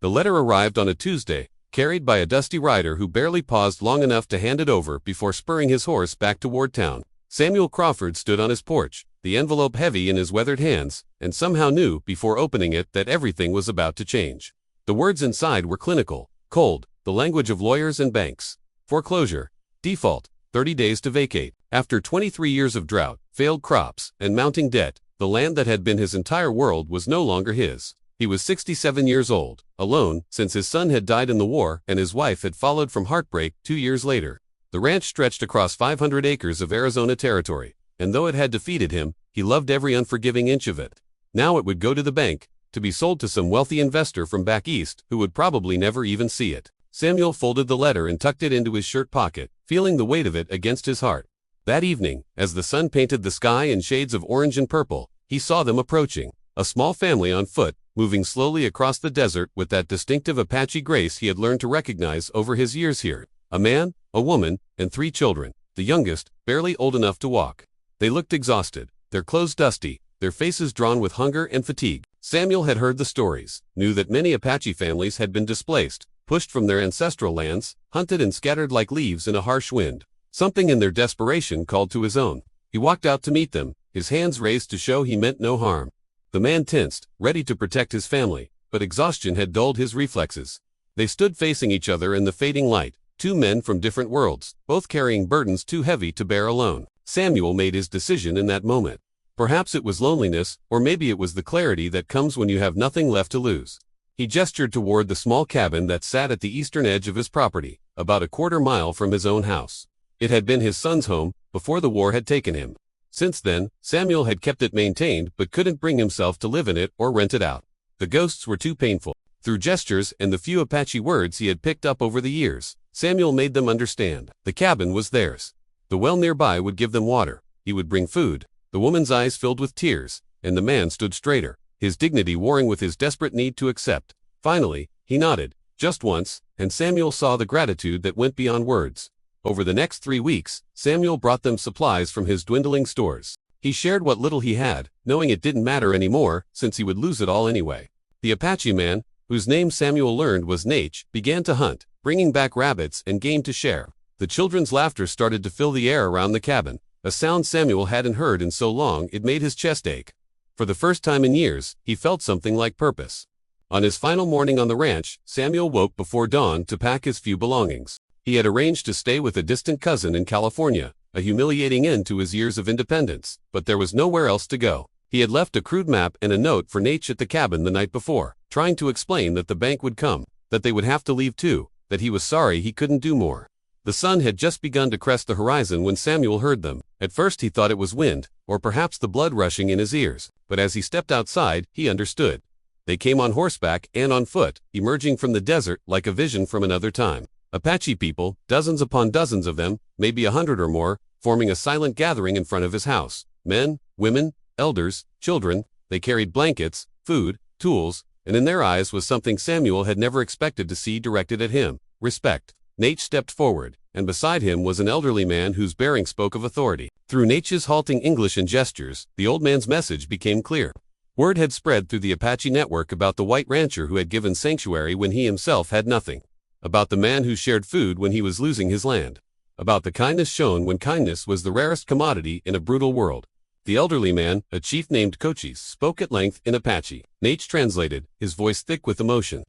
The letter arrived on a Tuesday, carried by a dusty rider who barely paused long enough to hand it over before spurring his horse back toward town. Samuel Crawford stood on his porch, the envelope heavy in his weathered hands, and somehow knew, before opening it, that everything was about to change. The words inside were clinical, cold, the language of lawyers and banks. Foreclosure. Default. 30 days to vacate. After 23 years of drought, failed crops, and mounting debt, the land that had been his entire world was no longer his. He was 67 years old, alone, since his son had died in the war and his wife had followed from heartbreak 2 years later. The ranch stretched across 500 acres of Arizona territory, and though it had defeated him, he loved every unforgiving inch of it. Now it would go to the bank, to be sold to some wealthy investor from back east who would probably never even see it. Samuel folded the letter and tucked it into his shirt pocket, feeling the weight of it against his heart. That evening, as the sun painted the sky in shades of orange and purple, he saw them approaching, a small family on foot, moving slowly across the desert with that distinctive Apache grace he had learned to recognize over his years here. A man, a woman, and 3 children, the youngest, barely old enough to walk. They looked exhausted, their clothes dusty, their faces drawn with hunger and fatigue. Samuel had heard the stories, knew that many Apache families had been displaced, pushed from their ancestral lands, hunted and scattered like leaves in a harsh wind. Something in their desperation called to his own. He walked out to meet them, his hands raised to show he meant no harm. The man tensed, ready to protect his family, but exhaustion had dulled his reflexes. They stood facing each other in the fading light, 2 men from different worlds, both carrying burdens too heavy to bear alone. Samuel made his decision in that moment. Perhaps it was loneliness, or maybe it was the clarity that comes when you have nothing left to lose. He gestured toward the small cabin that sat at the eastern edge of his property, about a quarter mile from his own house. It had been his son's home before the war had taken him. Since then, Samuel had kept it maintained but couldn't bring himself to live in it or rent it out. The ghosts were too painful. Through gestures and the few Apache words he had picked up over the years, Samuel made them understand. The cabin was theirs. The well nearby would give them water. He would bring food. The woman's eyes filled with tears, and the man stood straighter, his dignity warring with his desperate need to accept. Finally, he nodded, just once, and Samuel saw the gratitude that went beyond words. Over the next 3 weeks, Samuel brought them supplies from his dwindling stores. He shared what little he had, knowing it didn't matter anymore, since he would lose it all anyway. The Apache man, whose name Samuel learned was Nate, began to hunt, bringing back rabbits and game to share. The children's laughter started to fill the air around the cabin, a sound Samuel hadn't heard in so long it made his chest ache. For the first time in years, he felt something like purpose. On his final morning on the ranch, Samuel woke before dawn to pack his few belongings. He had arranged to stay with a distant cousin in California, a humiliating end to his years of independence, but there was nowhere else to go. He had left a crude map and a note for Nate at the cabin the night before, trying to explain that the bank would come, that they would have to leave too, that he was sorry he couldn't do more. The sun had just begun to crest the horizon when Samuel heard them. At first he thought it was wind, or perhaps the blood rushing in his ears, but as he stepped outside, he understood. They came on horseback and on foot, emerging from the desert like a vision from another time. Apache people, dozens upon dozens of them, maybe 100 or more, forming a silent gathering in front of his house. Men, women, elders, children, they carried blankets, food, tools, and in their eyes was something Samuel had never expected to see directed at him: respect. Nate stepped forward, and beside him was an elderly man whose bearing spoke of authority. Through Nate's halting English and gestures, the old man's message became clear. Word had spread through the Apache network about the white rancher who had given sanctuary when he himself had nothing. About the man who shared food when he was losing his land. About the kindness shown when kindness was the rarest commodity in a brutal world. The elderly man, a chief named Cochise, spoke at length in Apache. Nate translated, his voice thick with emotion.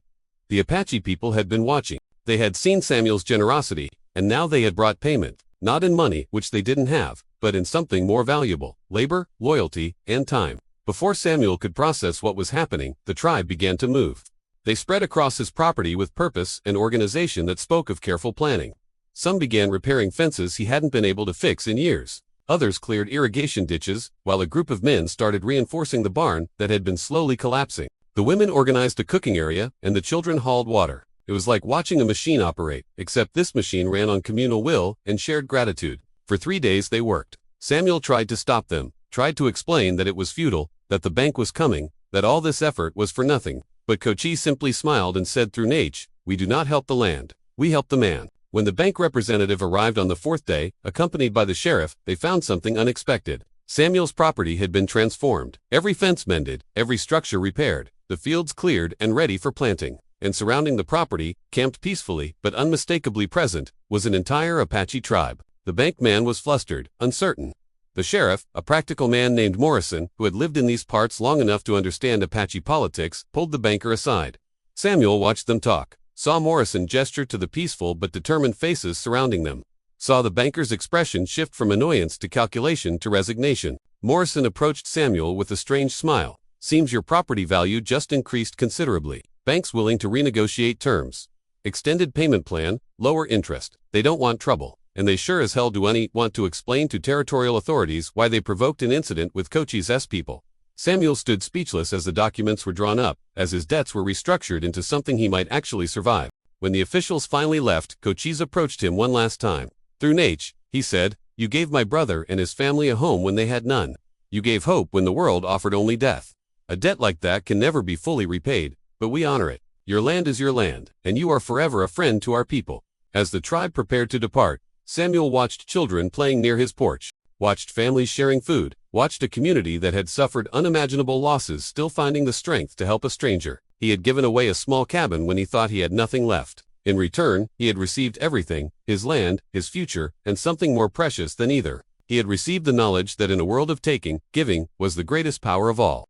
The Apache people had been watching. They had seen Samuel's generosity, and now they had brought payment, not in money, which they didn't have, but in something more valuable: labor, loyalty, and time. Before Samuel could process what was happening, the tribe began to move. They spread across his property with purpose and organization that spoke of careful planning. Some began repairing fences he hadn't been able to fix in years. Others cleared irrigation ditches, while a group of men started reinforcing the barn that had been slowly collapsing. The women organized a cooking area, and the children hauled water. It was like watching a machine operate, except this machine ran on communal will and shared gratitude. For 3 days they worked. Samuel tried to stop them, tried to explain that it was futile, that the bank was coming, that all this effort was for nothing. But Cochise simply smiled and said through Nate, "We do not help the land, we help the man." When the bank representative arrived on the 4th day, accompanied by the sheriff, they found something unexpected. Samuel's property had been transformed, every fence mended, every structure repaired, the fields cleared and ready for planting. and surrounding the property, camped peacefully but unmistakably present, was an entire Apache tribe. The bank man was flustered, uncertain. The sheriff, a practical man named Morrison, who had lived in these parts long enough to understand Apache politics, pulled the banker aside. Samuel watched them talk, saw Morrison gesture to the peaceful but determined faces surrounding them, saw the banker's expression shift from annoyance to calculation to resignation. Morrison approached Samuel with a strange smile. Seems your property value just increased considerably. Banks willing to renegotiate terms. Extended payment plan, lower interest. They don't want trouble. And they sure as hell do want to explain to territorial authorities why they provoked an incident with Cochise people. Samuel stood speechless as the documents were drawn up, as his debts were restructured into something he might actually survive. When the officials finally left, Cochise approached him one last time. Through Nate, he said, "You gave my brother and his family a home when they had none. You gave hope when the world offered only death. A debt like that can never be fully repaid, but we honor it. Your land is your land, and you are forever a friend to our people." As the tribe prepared to depart, Samuel watched children playing near his porch, watched families sharing food, watched a community that had suffered unimaginable losses still finding the strength to help a stranger. He had given away a small cabin when he thought he had nothing left. In return, he had received everything: his land, his future, and something more precious than either. He had received the knowledge that in a world of taking, giving was the greatest power of all.